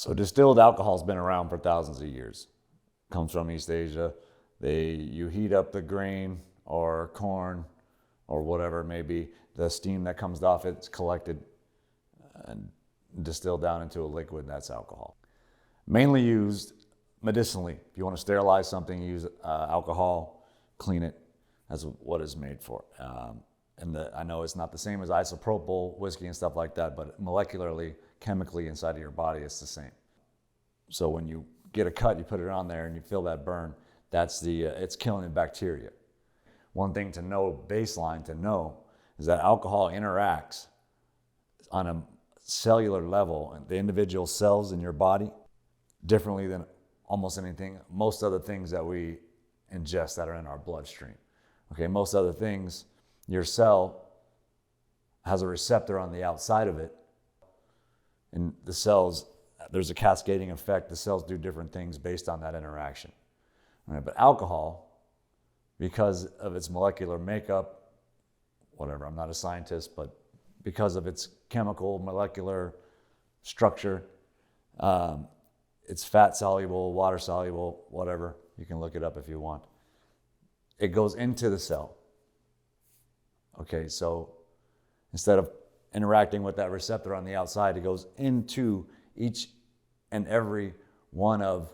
So distilled alcohol has been around for thousands of years. Comes from East Asia. You heat up the grain or corn or whatever it may be. The steam that comes off it's collected and distilled down into a liquid, and that's alcohol. Mainly used medicinally. If you want to sterilize something, use alcohol, clean it. That's what it's made for. I know it's not the same as isopropyl whiskey and stuff like that, but molecularly, chemically inside of your body, it's the same. So when you get a cut, you put it on there and you feel that burn, it's killing the bacteria. One thing to know, baseline to know, is that alcohol interacts on a cellular level and the individual cells in your body differently than almost anything, most other things that we ingest that are in our bloodstream. Okay, most other things, your cell has a receptor on the outside of it, and the cells, there's a cascading effect. The cells do different things based on that interaction. All right, but alcohol, because of its molecular makeup, whatever, I'm not a scientist, but because of its chemical molecular structure, it's fat soluble, water soluble, whatever. You can look it up if you want. It goes into the cell. Okay, so instead of interacting with that receptor on the outside, it goes into each and every one of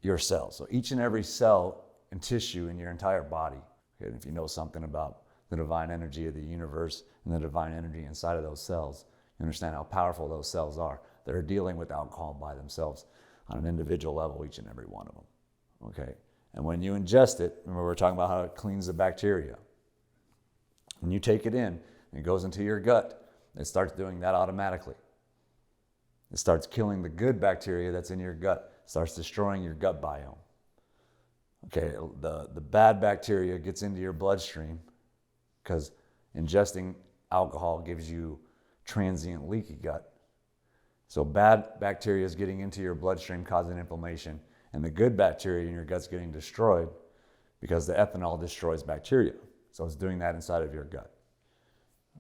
your cells. So each and every cell and tissue in your entire body. Okay, if you know something about the divine energy of the universe and the divine energy inside of those cells, you understand how powerful those cells are. They're dealing with alcohol by themselves on an individual level, each and every one of them. Okay, and when you ingest it, remember we were talking about how it cleans the bacteria. When you take it in, it goes into your gut, it starts doing that automatically. It starts killing the good bacteria that's in your gut, starts destroying your gut biome. Okay, the bad bacteria gets into your bloodstream because ingesting alcohol gives you transient leaky gut. So bad bacteria is getting into your bloodstream causing inflammation, and the good bacteria in your gut's getting destroyed because the ethanol destroys bacteria. So it's doing that inside of your gut.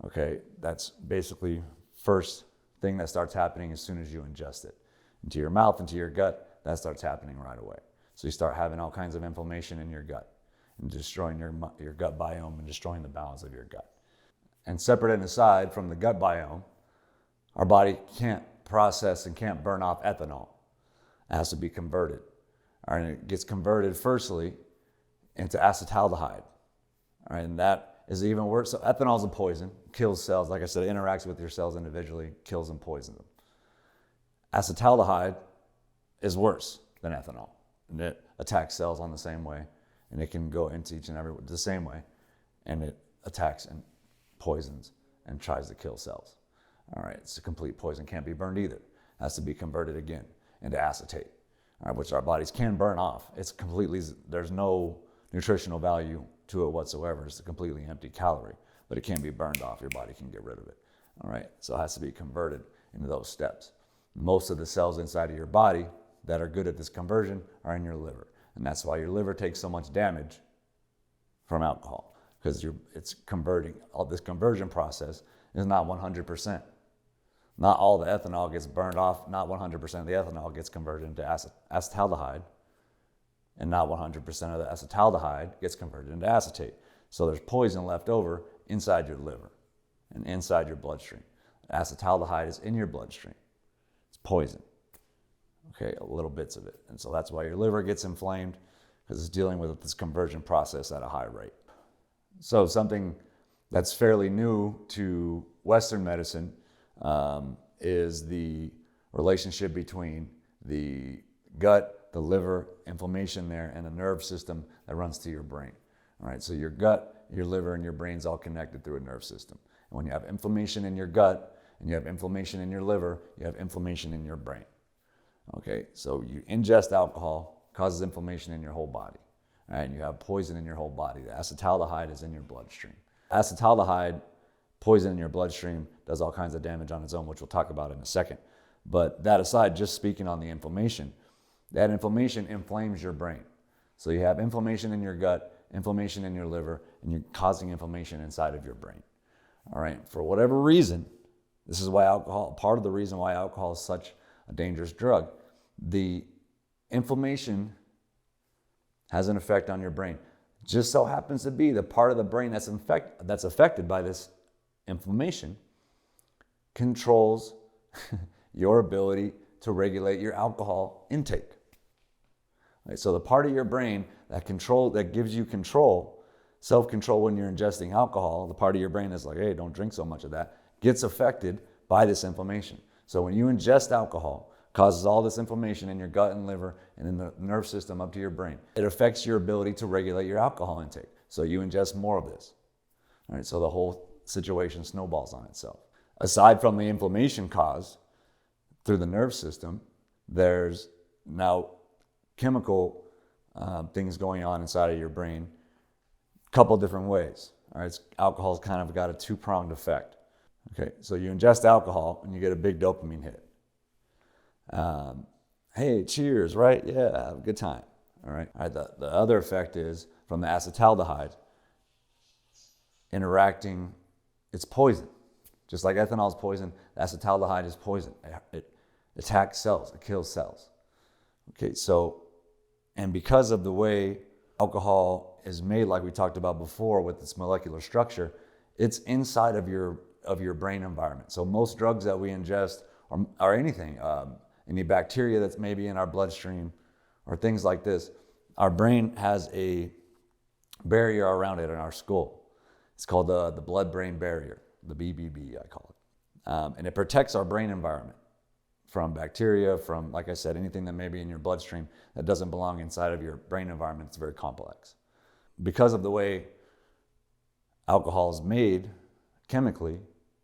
Okay, that's basically first thing that starts happening as soon as you ingest it. Into your mouth, into your gut, that starts happening right away. So you start having all kinds of inflammation in your gut and destroying your gut biome and destroying the balance of your gut. And separate and aside from the gut biome, our body can't process and can't burn off ethanol. It has to be converted. All right, and it gets converted firstly into acetaldehyde. All right, and that is even worse. So ethanol is a poison, kills cells. Like I said, it interacts with your cells individually, kills and poisons them. Acetaldehyde is worse than ethanol. And it attacks cells on the same way, and it can go into each and every the same way, and it attacks and poisons and tries to kill cells. All right, it's a complete poison, can't be burned either. It has to be converted again into acetate, all right, which our bodies can burn off. It's completely, there's no nutritional value to it whatsoever. It's a completely empty calorie, but it can be burned off. Your body can get rid of it. All right, so it has to be converted into those steps. Most of the cells inside of your body that are good at this conversion are in your liver, and that's why your liver takes so much damage from alcohol, because it's converting. All this conversion process is not 100%. Not all the ethanol gets burned off. Not 100% of the ethanol gets converted into acetaldehyde, and not 100% of the acetaldehyde gets converted into acetate. So there's poison left over inside your liver and inside your bloodstream. Acetaldehyde is in your bloodstream. It's poison. Okay, little bits of it. And so that's why your liver gets inflamed, because it's dealing with this conversion process at a high rate. So something that's fairly new to Western medicine is the relationship between the gut, the liver, inflammation there, and the nerve system that runs to your brain. All right, so your gut, your liver, and your brain's all connected through a nerve system. And when you have inflammation in your gut and you have inflammation in your liver, you have inflammation in your brain. Okay, so you ingest alcohol, causes inflammation in your whole body. All right, and you have poison in your whole body. The acetaldehyde is in your bloodstream. Acetaldehyde, poison in your bloodstream, does all kinds of damage on its own, which we'll talk about in a second. But that aside, just speaking on the inflammation, that inflammation inflames your brain. So you have inflammation in your gut, inflammation in your liver, and you're causing inflammation inside of your brain. All right, for whatever reason, this is why alcohol, part of the reason why alcohol is such a dangerous drug. The inflammation has an effect on your brain. Just so happens to be the part of the brain that's affected by this inflammation controls your ability to regulate your alcohol intake. Right, so the part of your brain that gives you control, self-control when you're ingesting alcohol, the part of your brain that's like, hey, don't drink so much of that, gets affected by this inflammation. So when you ingest alcohol, it causes all this inflammation in your gut and liver and in the nerve system up to your brain. It affects your ability to regulate your alcohol intake. So you ingest more of this. All right, so the whole situation snowballs on itself. Aside from the inflammation caused through the nerve system, there's now chemical things going on inside of your brain a couple different ways. All right, alcohol's kind of got a two-pronged effect. Okay, so you ingest alcohol and you get a big dopamine hit. Hey, cheers, right? Yeah, have a good time. All right. The other effect is from the acetaldehyde interacting, it's poison. Just like ethanol is poison, the acetaldehyde is poison. It attacks cells, it kills cells. Okay, so, and because of the way alcohol is made, like we talked about before with its molecular structure, it's inside of your brain environment. So most drugs that we ingest or anything, any bacteria that's maybe in our bloodstream or things like this, our brain has a barrier around it in our skull. It's called the blood-brain barrier, the BBB, I call it. And it protects our brain environment from bacteria, from, like I said, anything that may be in your bloodstream that doesn't belong inside of your brain environment. It's very complex. Because of the way alcohol is made chemically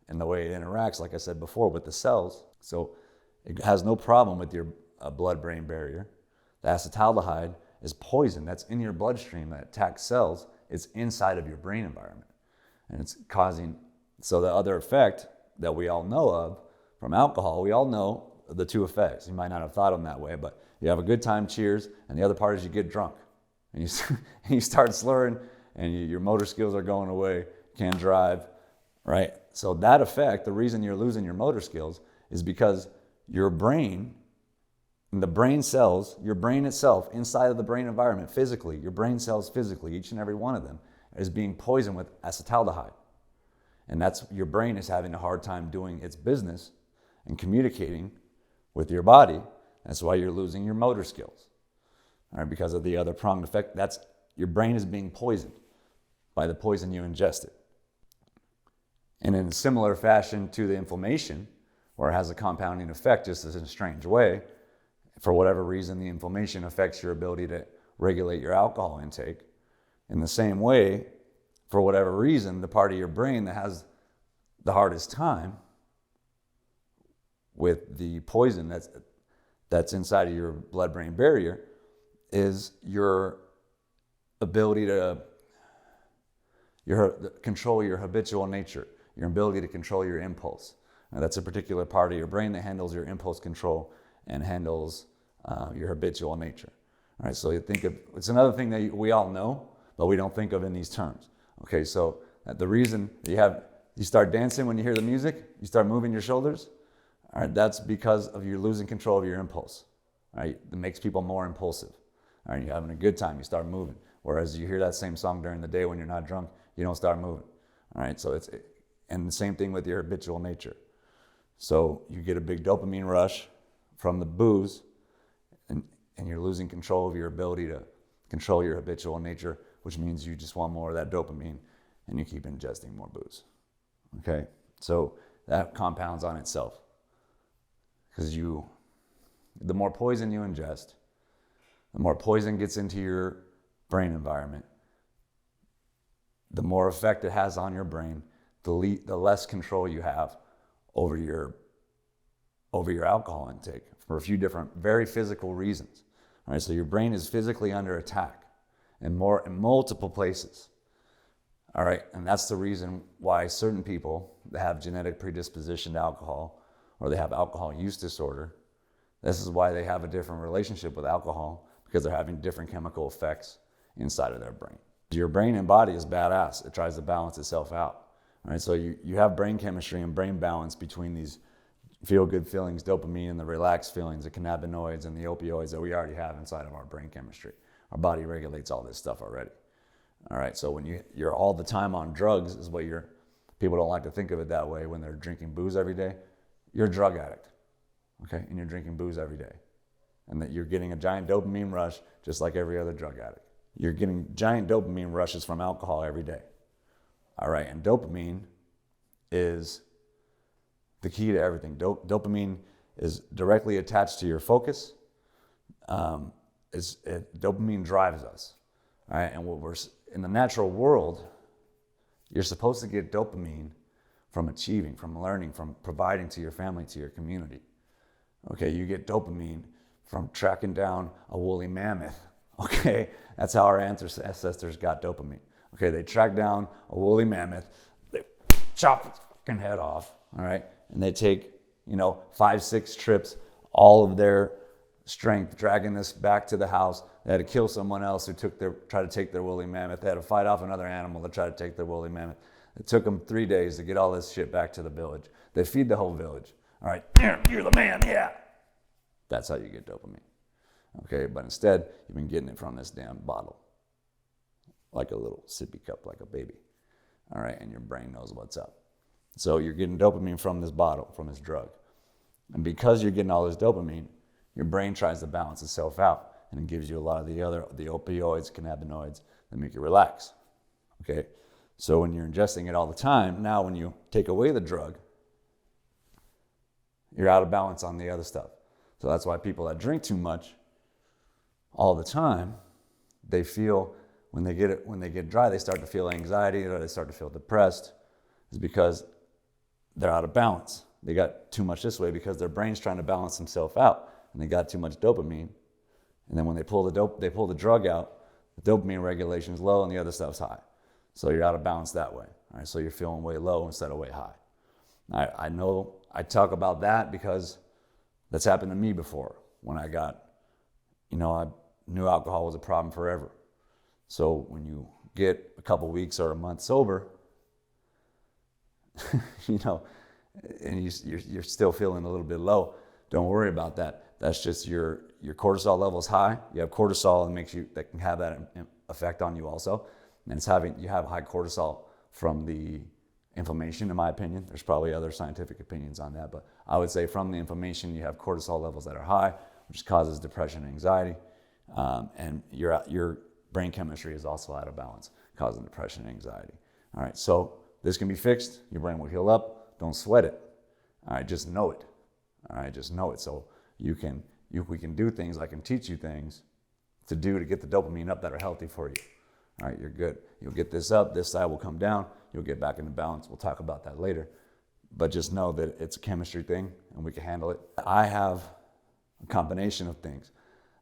and the way it interacts, like I said before, with the cells, so it has no problem with your blood-brain barrier. The acetaldehyde is poison that's in your bloodstream that attacks cells. It's inside of your brain environment. And it's causing, so the other effect that we all know of from alcohol, we all know the two effects. You might not have thought of them that way, but you have a good time, cheers, and the other part is you get drunk. And you start slurring, and your motor skills are going away, can't drive, right? So that effect, the reason you're losing your motor skills is because your brain, and the brain cells, your brain itself, inside of the brain environment, physically, your brain cells physically, each and every one of them, is being poisoned with acetaldehyde. And that's, your brain is having a hard time doing its business and communicating with your body. That's why you're losing your motor skills. All right, because of the other pronged effect, that's, your brain is being poisoned by the poison you ingested. And in a similar fashion to the inflammation, where it has a compounding effect just as in a strange way, for whatever reason, the inflammation affects your ability to regulate your alcohol intake. In the same way, for whatever reason, the part of your brain that has the hardest time with the poison that's inside of your blood-brain barrier is your ability to control your habitual nature, your ability to control your impulse. Now, that's a particular part of your brain that handles your impulse control and handles your habitual nature. All right, so you think of, it's another thing that we all know, but we don't think of in these terms. Okay, so the reason you start dancing when you hear the music, you start moving your shoulders, all right, that's because of you losing control of your impulse. All right, it makes people more impulsive. All right, you're having a good time, you start moving. Whereas you hear that same song during the day when you're not drunk, you don't start moving. All right, so and the same thing with your habitual nature. So you get a big dopamine rush from the booze, and you're losing control of your ability to control your habitual nature, which means you just want more of that dopamine, and you keep ingesting more booze. Okay, so that compounds on itself. Because the more poison you ingest, the more poison gets into your brain environment, the more effect it has on your brain, the less control you have over your alcohol intake for a few different, very physical reasons. All right, so your brain is physically under attack in multiple places. All right, and that's the reason why certain people that have genetic predisposition to alcohol, or they have alcohol use disorder, this is why they have a different relationship with alcohol, because they're having different chemical effects inside of their brain. Your brain and body is badass. It tries to balance itself out. All right, so you have brain chemistry and brain balance between these feel-good feelings, dopamine, and the relaxed feelings, the cannabinoids and the opioids that we already have inside of our brain chemistry. Our body regulates all this stuff already. All right, so when you're all the time on drugs is what people don't like to think of it that way when they're drinking booze every day. You're a drug addict, okay? And you're drinking booze every day. And that you're getting a giant dopamine rush just like every other drug addict. You're getting giant dopamine rushes from alcohol every day. All right, and dopamine is the key to everything. Dopamine is directly attached to your focus. Dopamine drives us. All right, and in the natural world, you're supposed to get dopamine from achieving, from learning, from providing to your family, to your community. Okay, you get dopamine from tracking down a woolly mammoth. Okay, that's how our ancestors got dopamine. Okay, they track down a woolly mammoth, they chop its fucking head off, all right, and they take 5-6 trips, all of their strength, dragging this back to the house. They had to kill someone else who tried to take their woolly mammoth. They had to fight off another animal that tried to take their woolly mammoth. It took them 3 days to get all this shit back to the village. They feed the whole village. All right, you're the man, yeah. That's how you get dopamine. Okay, but instead, you've been getting it from this damn bottle. Like a little sippy cup, like a baby. All right, and your brain knows what's up. So you're getting dopamine from this bottle, from this drug. And because you're getting all this dopamine, your brain tries to balance itself out, and it gives you a lot of the opioids, cannabinoids that make you relax. Okay, so when you're ingesting it all the time, now when you take away the drug, you're out of balance on the other stuff. So that's why people that drink too much all the time, they feel when they get dry, they start to feel anxiety or they start to feel depressed. It's because they're out of balance. They got too much this way because their brain's trying to balance themselves out, and they got too much dopamine. And then when they pull the drug out, the dopamine regulation is low and the other stuff's high. So you're out of balance that way. All right, so you're feeling way low instead of way high. I know I talk about that because that's happened to me before when I knew alcohol was a problem forever. So when you get a couple weeks or a month sober, and you're still feeling a little bit low, don't worry about that. That's just your cortisol level's high. You have cortisol that can have that effect on you also. And you have high cortisol from the inflammation, in my opinion. There's probably other scientific opinions on that, but I would say from the inflammation, you have cortisol levels that are high, which causes depression and anxiety. And your brain chemistry is also out of balance, causing depression and anxiety. All right, so this can be fixed. Your brain will heal up. Don't sweat it. All right, just know it. All right, just know it. So we can do things. I can teach you things to get the dopamine up that are healthy for you. All right, you're good. You'll get this up. This side will come down. You'll get back into balance. We'll talk about that later. But just know that it's a chemistry thing and we can handle it. I have a combination of things.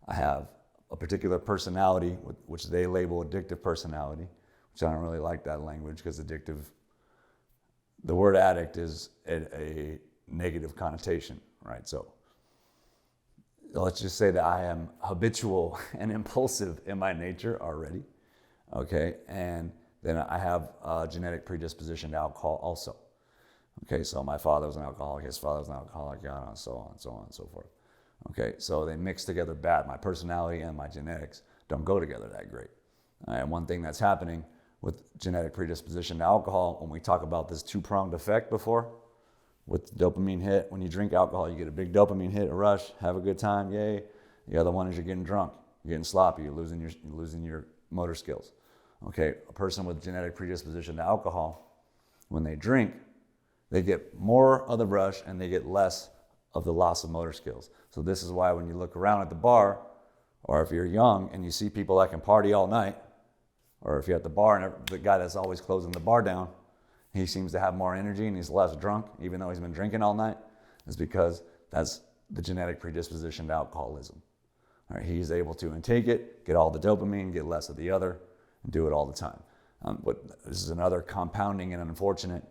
I have a particular personality, which they label addictive personality, which I don't really like that language because the word addict is a negative connotation, right? So let's just say that I am habitual and impulsive in my nature already, okay? And then I have a genetic predisposition to alcohol also. Okay, so my father was an alcoholic, his father was an alcoholic, and so on and so forth. Okay, so they mix together bad. My personality and my genetics don't go together that great. And one thing that's happening with genetic predisposition to alcohol, when we talk about this two-pronged effect before, with dopamine hit, when you drink alcohol, you get a big dopamine hit, a rush, have a good time, yay. The other one is you're getting drunk, you're getting sloppy, you're losing your motor skills. Okay, a person with genetic predisposition to alcohol, when they drink, they get more of the rush and they get less of the loss of motor skills. So this is why when you look around at the bar, or if you're young and you see people that can party all night, or if you're at the bar and the guy that's always closing the bar down, he seems to have more energy and he's less drunk, even though he's been drinking all night, is because that's the genetic predisposition to alcoholism. All right, he's able to intake it, get all the dopamine, get less of the other, and do it all the time. But this is another compounding and unfortunate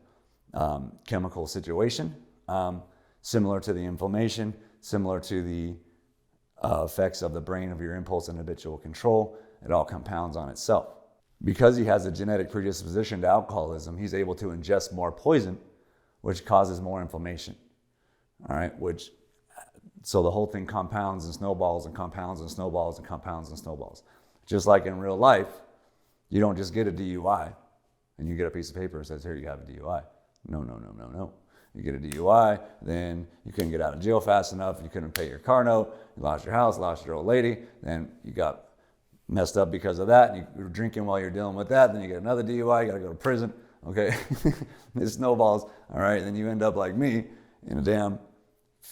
chemical situation, similar to the inflammation, similar to the effects of the brain of your impulse and habitual control. It all compounds on itself. Because he has a genetic predisposition to alcoholism, he's able to ingest more poison, which causes more inflammation. All right, so the whole thing compounds and snowballs and compounds and snowballs and compounds and snowballs. Just like in real life, you don't just get a DUI and you get a piece of paper that says, here, you have a DUI. No. You get a DUI, then you couldn't get out of jail fast enough, you couldn't pay your car note, you lost your house, lost your old lady, then you got messed up because of that, and you were drinking while you're dealing with that, then you get another DUI, you gotta go to prison, okay? It snowballs, all right? Then you end up like me in a damn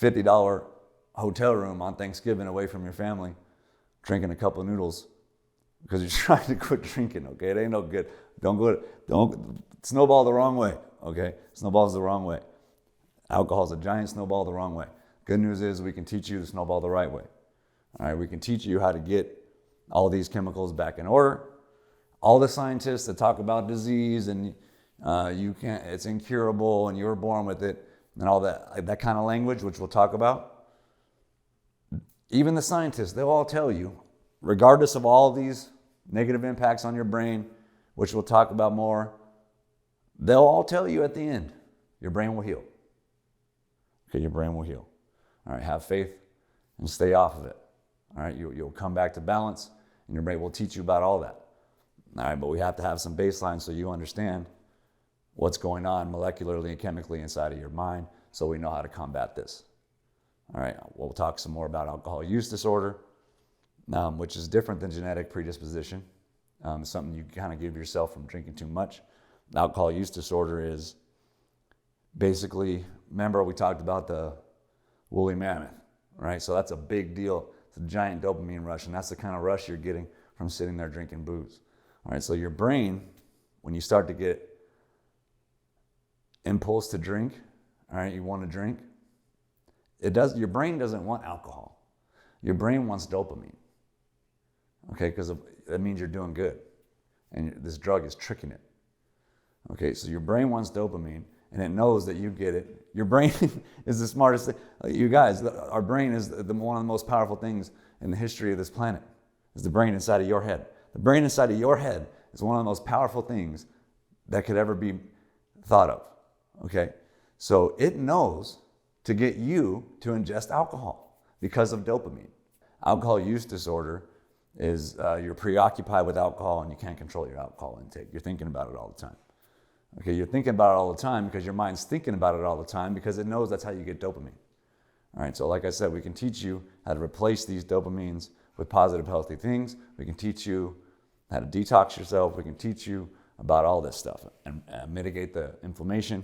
$50 hotel room on Thanksgiving away from your family, drinking a couple of noodles because you're trying to quit drinking, okay? It ain't no good. Don't snowball the wrong way, okay? Snowballs the wrong way. Alcohol is a giant snowball the wrong way. Good news is we can teach you to snowball the right way. All right, we can teach you how to get all these chemicals back in order. All the scientists that talk about disease and it's incurable and you were born with it and all that kind of language, which we'll talk about. Even the scientists, they'll all tell you, regardless of all these negative impacts on your brain, which we'll talk about more, they'll all tell you at the end, your brain will heal. Okay, your brain will heal. All right, have faith and stay off of it. All right, you'll come back to balance and your brain will teach you about all that. All right, but we have to have some baseline so you understand what's going on molecularly and chemically inside of your mind so we know how to combat this. All right, we'll talk some more about alcohol use disorder, which is different than genetic predisposition. Something you kind of give yourself from drinking too much. Alcohol use disorder is basically, remember we talked about the woolly mammoth, right? So that's a big deal. It's a giant dopamine rush, and that's the kind of rush you're getting from sitting there drinking booze. All right, so your brain, when you start to get impulse to drink, all right, you want to drink, your brain doesn't want alcohol. Your brain wants dopamine, okay, because that means you're doing good, and this drug is tricking it. Okay, so your brain wants dopamine, and it knows that you get it. Your brain is the smartest thing. You guys, our brain is one of the most powerful things in the history of this planet, is the brain inside of your head. The brain inside of your head is one of the most powerful things that could ever be thought of, okay? So it knows to get you to ingest alcohol because of dopamine. Alcohol use disorder is you're preoccupied with alcohol and you can't control your alcohol intake. You're thinking about it all the time. Okay, you're thinking about it all the time because your mind's thinking about it all the time because it knows that's how you get dopamine. All right, so like I said, we can teach you how to replace these dopamines with positive, healthy things. We can teach you how to detox yourself. We can teach you about all this stuff and mitigate the inflammation.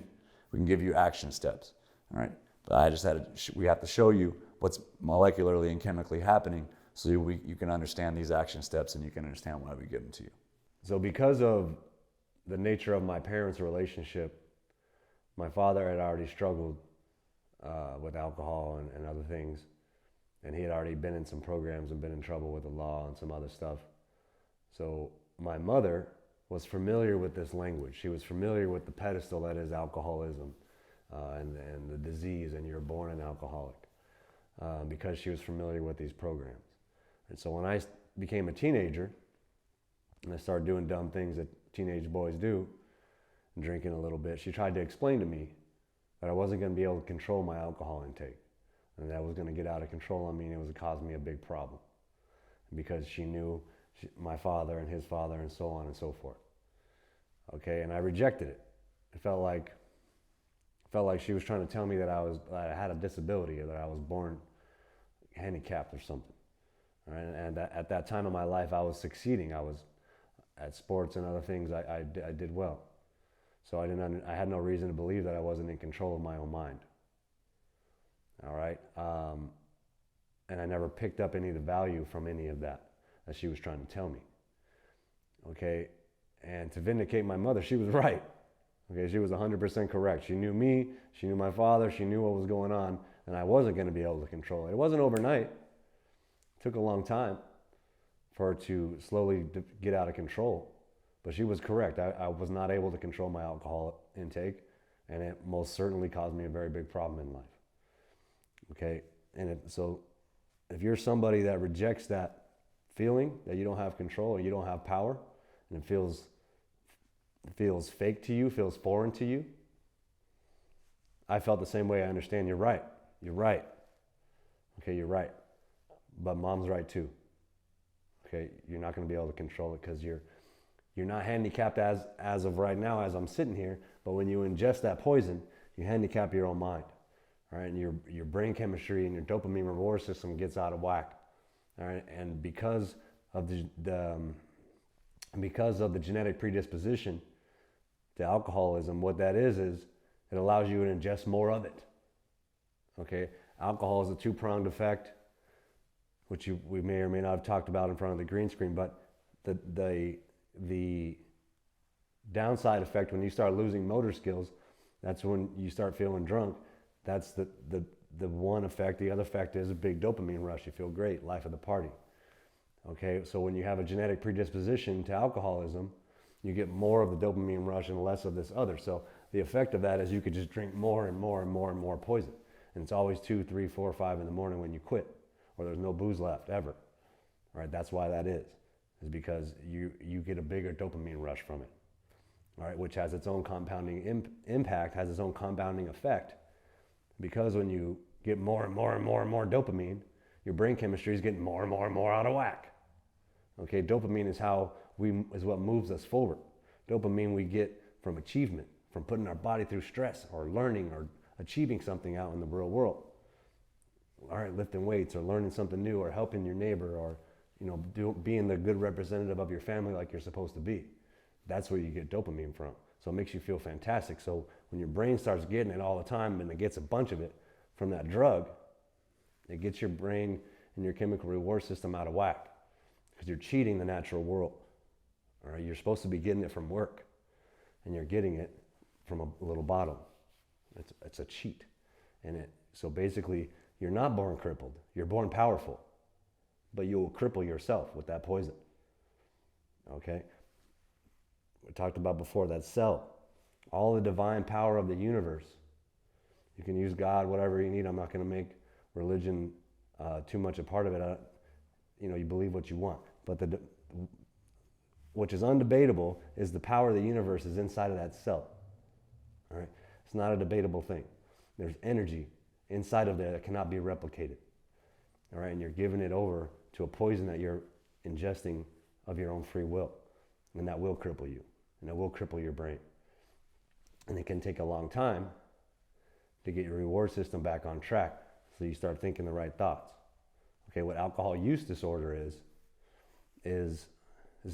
We can give you action steps. All right, but we have to show you what's molecularly and chemically happening so you can understand these action steps and you can understand why we give them to you. So because of the nature of my parents' relationship, my father had already struggled with alcohol and other things. And he had already been in some programs and been in trouble with the law and some other stuff. So my mother was familiar with this language. She was familiar with the pedestal that is alcoholism and the disease, and you're born an alcoholic, because she was familiar with these programs. And so when I became a teenager and I started doing dumb things that teenage boys do, and drinking a little bit, she tried to explain to me that I wasn't going to be able to control my alcohol intake, and that was going to get out of control on me, and it was going to cause me a big problem, because she knew my father and his father and so on and so forth. Okay, and I rejected it. It felt like she was trying to tell me that I had a disability, or that I was born handicapped or something. Right? And at that time of my life, I was succeeding. I was at sports and other things. I did well. So I had no reason to believe that I wasn't in control of my own mind. All right, and I never picked up any of the value from any of that she was trying to tell me. Okay, and to vindicate my mother, she was right. Okay, she was 100% correct. She knew me, she knew my father, she knew what was going on, and I wasn't going to be able to control it. It wasn't overnight. It took a long time for her to slowly get out of control. But she was correct. I was not able to control my alcohol intake, and it most certainly caused me a very big problem in life. Okay, and so if you're somebody that rejects that feeling that you don't have control or you don't have power, and it feels fake to you, feels foreign to you, I felt the same way. I understand you're right. You're right. Okay, you're right. But mom's right too. Okay, you're not going to be able to control it because you're not handicapped as of right now as I'm sitting here. But when you ingest that poison, you handicap your own mind. All right, and your brain chemistry and your dopamine reward system gets out of whack. All right, and because of the genetic predisposition to alcoholism, what that is it allows you to ingest more of it. Okay, alcohol is a two-pronged effect, which we may or may not have talked about in front of the green screen, but the downside effect when you start losing motor skills, that's when you start feeling drunk. That's the one effect. The other effect is a big dopamine rush. You feel great, life of the party. Okay, so when you have a genetic predisposition to alcoholism, you get more of the dopamine rush and less of this other. So the effect of that is you could just drink more and more and more and more poison. And it's always 2, 3, 4, 5 in the morning when you quit, or there's no booze left ever. Right? That's why that is because you get a bigger dopamine rush from it. All right, which has its own compounding impact, has its own compounding effect. Because when you get more and more and more and more dopamine, your brain chemistry is getting more and more and more out of whack. Okay, dopamine is what moves us forward. Dopamine we get from achievement, from putting our body through stress or learning or achieving something out in the real world. All right, lifting weights or learning something new or helping your neighbor or being the good representative of your family like you're supposed to be. That's where you get dopamine from. So it makes you feel fantastic. So when your brain starts getting it all the time and it gets a bunch of it from that drug, it gets your brain and your chemical reward system out of whack because you're cheating the natural world. All right, you're supposed to be getting it from work and you're getting it from a little bottle. It's a cheat. So basically, you're not born crippled. You're born powerful. But you will cripple yourself with that poison. Okay? We talked about before, that cell. All the divine power of the universe. You can use God, whatever you need. I'm not going to make religion too much a part of it. You believe what you want. But which is undebatable is the power of the universe is inside of that cell. All right? It's not a debatable thing. There's energy inside of there that cannot be replicated. All right? And you're giving it over to a poison that you're ingesting of your own free will. And that will cripple you. And it will cripple your brain. And it can take a long time to get your reward system back on track so you start thinking the right thoughts. Okay, what alcohol use disorder is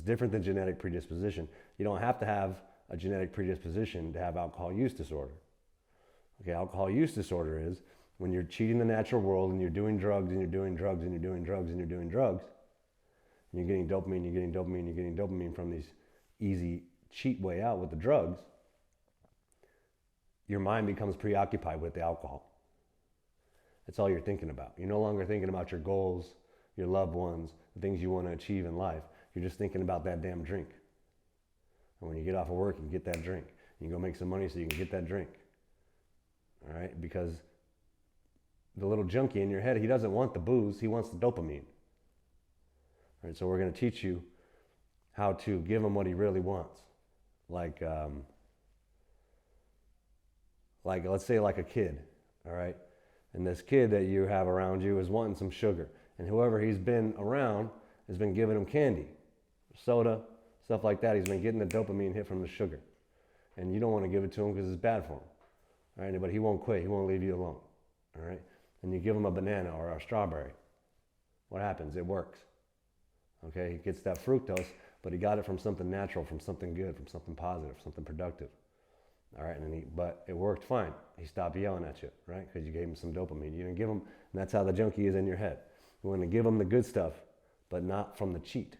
different than genetic predisposition. You don't have to have a genetic predisposition to have alcohol use disorder. Okay, alcohol use disorder is when you're cheating the natural world and you're doing drugs and you're doing drugs and you're doing drugs and you're doing drugs, and you're getting dopamine, you're getting dopamine, you're getting dopamine from these easy cheat way out with the drugs, your mind becomes preoccupied with the alcohol. That's all you're thinking about. You're no longer thinking about your goals, your loved ones, the things you want to achieve in life. You're just thinking about that damn drink. And when you get off of work, you get that drink. You can go make some money so you can get that drink. All right? Because the little junkie in your head, he doesn't want the booze, he wants the dopamine. All right, so we're going to teach you how to give him what he really wants. Like let's say like a kid, all right? And this kid that you have around you is wanting some sugar. And whoever he's been around has been giving him candy, soda, stuff like that. He's been getting the dopamine hit from the sugar. And you don't want to give it to him because it's bad for him. All right, but he won't quit. He won't leave you alone. All right? And you give him a banana or a strawberry. What happens? It works. Okay, he gets that fructose, but he got it from something natural, from something good, from something positive, something productive. All right, but it worked fine. He stopped yelling at you, right? Because you gave him some dopamine. You didn't give him, and that's how the junkie is in your head. You want to give him the good stuff, but not from the cheat,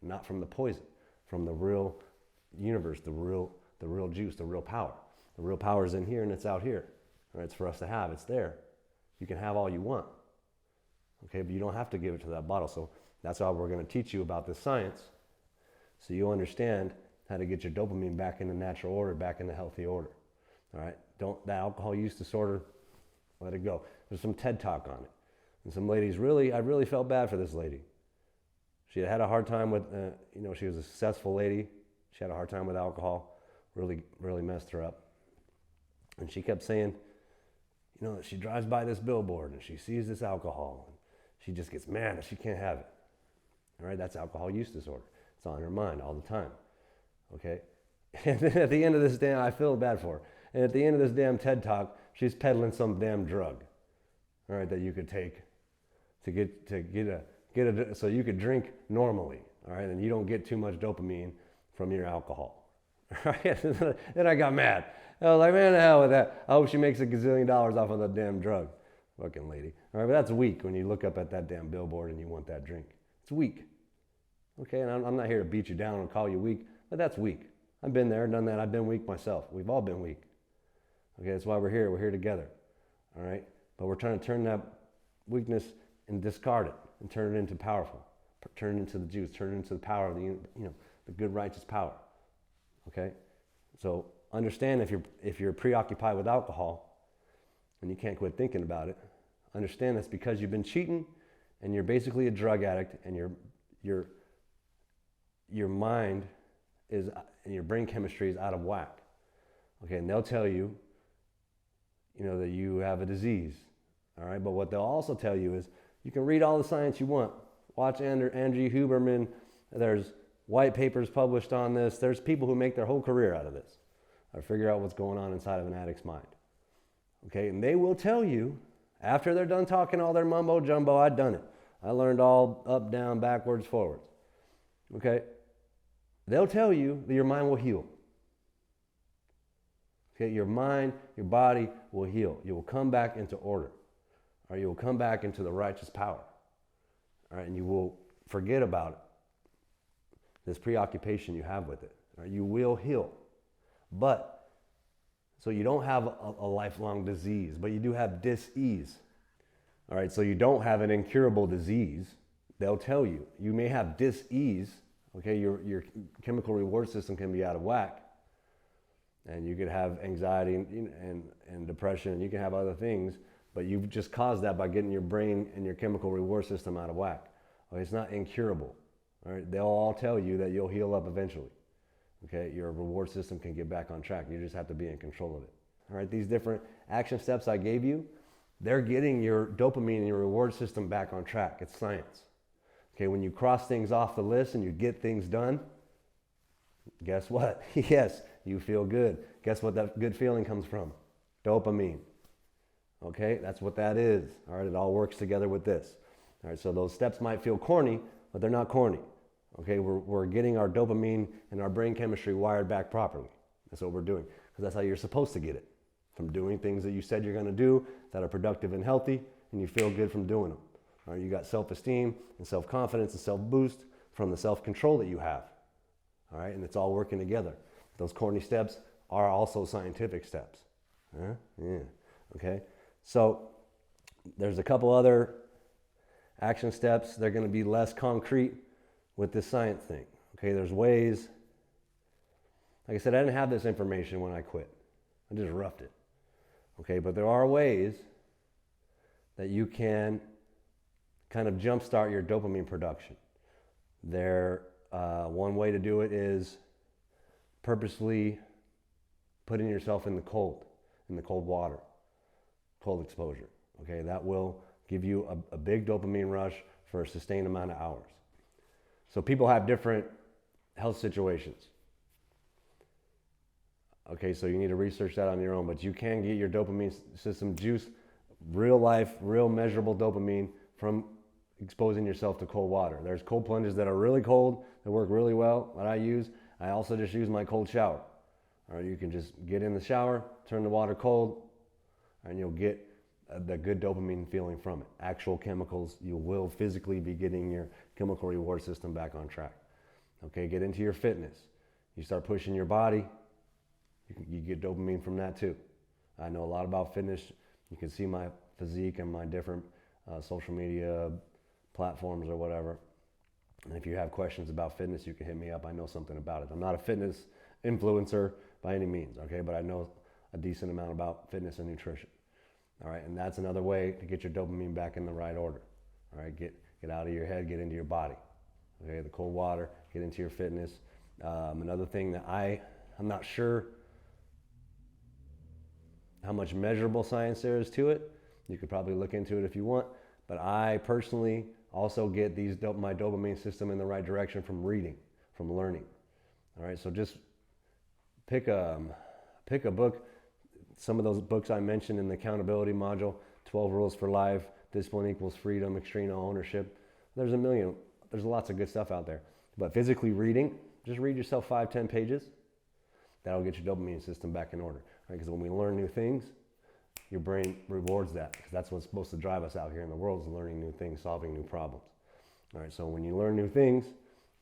not from the poison, from the real universe, the real juice, the real power. The real power is in here and it's out here. All right, it's for us to have. It's there. You can have all you want. Okay, but you don't have to give it to that bottle. So that's why we're going to teach you about this science, so you understand how to get your dopamine back in the natural order, back in the healthy order. All right, that alcohol use disorder, let it go. There's some TED Talk on it. And some ladies I really felt bad for this lady. She had a hard time with, she was a successful lady. She had a hard time with alcohol, really, really messed her up. And she kept saying, she drives by this billboard and she sees this alcohol. And she just gets mad that she can't have it. All right, that's alcohol use disorder. It's on her mind all the time. Okay? And then at the end of this I feel bad for her. And at the end of this damn TED Talk, she's peddling some damn drug, all right, that you could take so you could drink normally, all right, and you don't get too much dopamine from your alcohol. All right? Then I got mad. I was like, man, the hell with that. I hope she makes $1 gazillion off of that damn drug. Fucking lady. All right, but that's weak when you look up at that damn billboard and you want that drink. It's weak. Okay, and I'm not here to beat you down and call you weak, but that's weak. I've been there, done that. I've been weak myself. We've all been weak. Okay, that's why we're here. We're here together. All right, but we're trying to turn that weakness and discard it and turn it into powerful. Turn it into the juice. Turn it into the power of the good righteous power. Okay, so understand if you're preoccupied with alcohol and you can't quit thinking about it, understand that's because you've been cheating and you're basically a drug addict and your mind is and your brain chemistry is out of whack. Okay, and they'll tell you, that you have a disease. All right, but what they'll also tell you is you can read all the science you want. Watch Andrew Huberman. There's white papers published on this. There's people who make their whole career out of this. Or figure out what's going on inside of an addict's mind. Okay, and they will tell you, after they're done talking all their mumbo jumbo, I've done it. I learned all up, down, backwards, forwards. Okay, they'll tell you that your mind will heal. Okay, your mind, your body will heal. You will come back into order. Or you will come back into the righteous power. All right, and you will forget about it. This preoccupation you have with it. All right, you will heal. But, so you don't have a lifelong disease, but you do have dis-ease. All right, so you don't have an incurable disease. They'll tell you. You may have dis-ease. Okay, your chemical reward system can be out of whack. And you could have anxiety and depression, and you can have other things, but you've just caused that by getting your brain and your chemical reward system out of whack. Okay, it's not incurable. All right, they'll all tell you that you'll heal up eventually. Okay, your reward system can get back on track. You just have to be in control of it. All right, these different action steps I gave you, they're getting your dopamine and your reward system back on track. It's science. Okay, when you cross things off the list and you get things done, guess what? Yes, you feel good. Guess what that good feeling comes from? Dopamine. Okay, that's what that is. All right, it all works together with this. All right, so those steps might feel corny, but they're not corny. Okay, we're getting our dopamine and our brain chemistry wired back properly. That's what we're doing, because that's how you're supposed to get it. From doing things that you said you're going to do that are productive and healthy, and you feel good from doing them. All right, you got self-esteem and self-confidence and self-boost from the self-control that you have. All right, and it's all working together. Those corny steps are also scientific steps. Yeah, okay. So there's a couple other action steps. They're going to be less concrete with this science thing. Okay, there's ways. Like I said, I didn't have this information when I quit. I just roughed it. Okay, but there are ways that you can kind of jumpstart your dopamine production. One way to do it is purposely putting yourself in the cold water, cold exposure. Okay, that will give you a big dopamine rush for a sustained amount of hours. So people have different health situations. Okay, so you need to research that on your own, but you can get your dopamine system juice, real life, real measurable dopamine from exposing yourself to cold water. There's cold plunges that are really cold, that work really well, that I use. I also just use my cold shower. All right, you can just get in the shower, turn the water cold, and you'll get the good dopamine feeling from it. Actual chemicals, you will physically be getting your chemical reward system back on track. Okay, get into your fitness. You start pushing your body, you get dopamine from that too. I know a lot about fitness. You can see my physique and my different social media platforms or whatever. And if you have questions about fitness, you can hit me up. I know something about it. I'm not a fitness influencer by any means, okay? But I know a decent amount about fitness and nutrition. All right, and that's another way to get your dopamine back in the right order. All right, get out of your head, get into your body. Okay, the cold water, get into your fitness. Another thing that I'm not sure how much measurable science there is to it. You could probably look into it if you want. But I personally also get my dopamine system in the right direction from reading, from learning. All right, so just pick a book. Some of those books I mentioned in the accountability module, 12 Rules for Life, Discipline Equals Freedom, Extreme Ownership. There's lots of good stuff out there. But physically reading, just read yourself 5-10 pages. That'll get your dopamine system back in order. Because when we learn new things, your brain rewards that. Because that's what's supposed to drive us out here in the world, is learning new things, solving new problems. All right, so when you learn new things,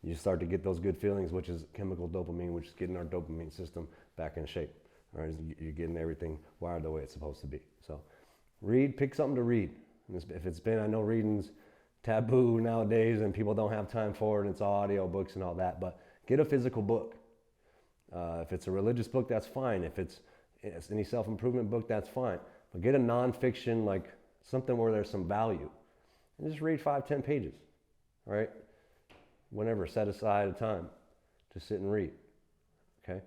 you start to get those good feelings, which is chemical dopamine, which is getting our dopamine system back in shape. All right, you're getting everything wired the way it's supposed to be. So pick something to read. If it's been, I know reading's taboo nowadays and people don't have time for it, and it's all audio books and all that, but get a physical book. If it's a religious book, that's fine. If it's any self-improvement book, that's fine. But get a nonfiction, like something where there's some value, and just read 5-10 pages, all right? Whenever, set aside a time to sit and read, okay?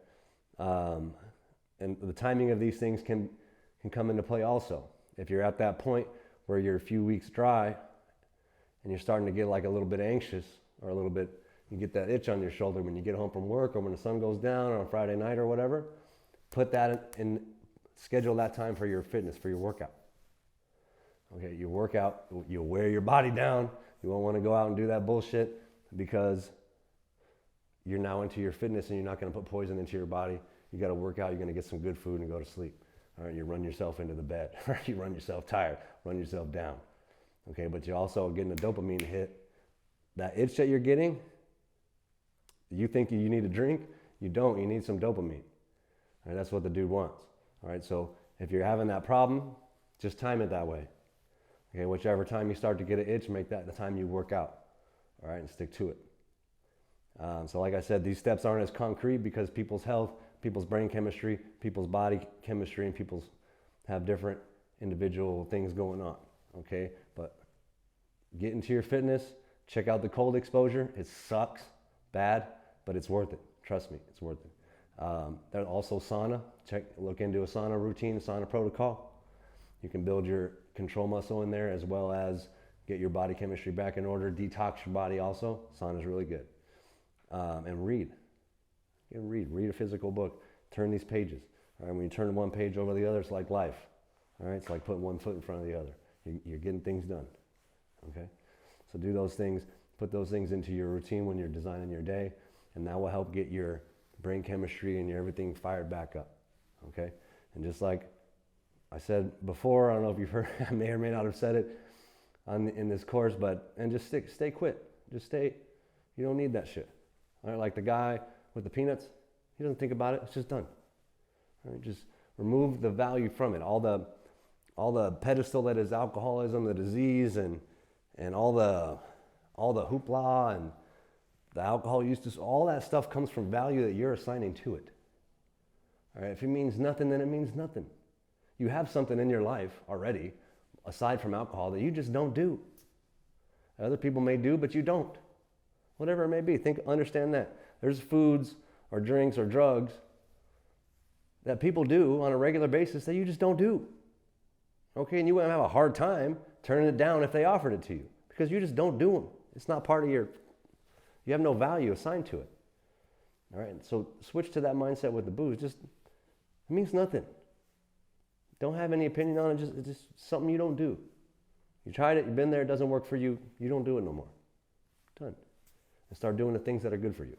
And the timing of these things can come into play also. If you're at that point where you're a few weeks dry and you're starting to get like a little bit anxious, or you get that itch on your shoulder when you get home from work, or when the sun goes down, or on Friday night or whatever, put that in, schedule that time for your fitness, for your workout. Okay, you work out, you'll wear your body down. You won't want to go out and do that bullshit because you're now into your fitness and you're not going to put poison into your body. You got to work out, you're going to get some good food and go to sleep. All right, you run yourself into the bed. You run yourself tired, run yourself down. Okay, but you're also getting a dopamine hit. That itch that you're getting, you think you need a drink, you don't, you need some dopamine. All right, that's what the dude wants. All right, so if you're having that problem, just time it that way. Okay, whichever time you start to get an itch, make that the time you work out. All right, and stick to it. So like I said, these steps aren't as concrete because people's health, people's brain chemistry, people's body chemistry, and people's have different individual things going on. Okay, but get into your fitness, check out the cold exposure. It sucks bad, but it's worth it. Trust me, it's worth it. There's also sauna. Look into a sauna routine, a sauna protocol. You can build your control muscle in there, as well as get your body chemistry back in order, detox your body also. Sauna is really good. And read. Read a physical book. Turn these pages. All right, when you turn one page over the other, it's like life. All right, it's like putting one foot in front of the other. You're getting things done. Okay, so do those things. Put those things into your routine when you're designing your day, and that will help get your brain chemistry and your everything fired back up. Okay, and just like I said before, I don't know if you've heard, I may or may not have said it in this course, and just stay quit. Just stay. You don't need that shit. All right, like the guy with the peanuts, he doesn't think about it. It's just done. All right, just remove the value from it. All the pedestal that is alcoholism, the disease, and all the hoopla and the alcohol use, all that stuff comes from value that you're assigning to it. All right, if it means nothing, then it means nothing. You have something in your life already, aside from alcohol, that you just don't do. Other people may do, but you don't. Whatever it may be, understand that. There's foods or drinks or drugs that people do on a regular basis that you just don't do. Okay, and you wouldn't have a hard time turning it down if they offered it to you, because you just don't do them. It's not part of you have no value assigned to it. All right, so switch to that mindset with the booze. It means nothing. Don't have any opinion on it. It's just something you don't do. You tried it, you've been there, it doesn't work for you, you don't do it no more. Done. And start doing the things that are good for you.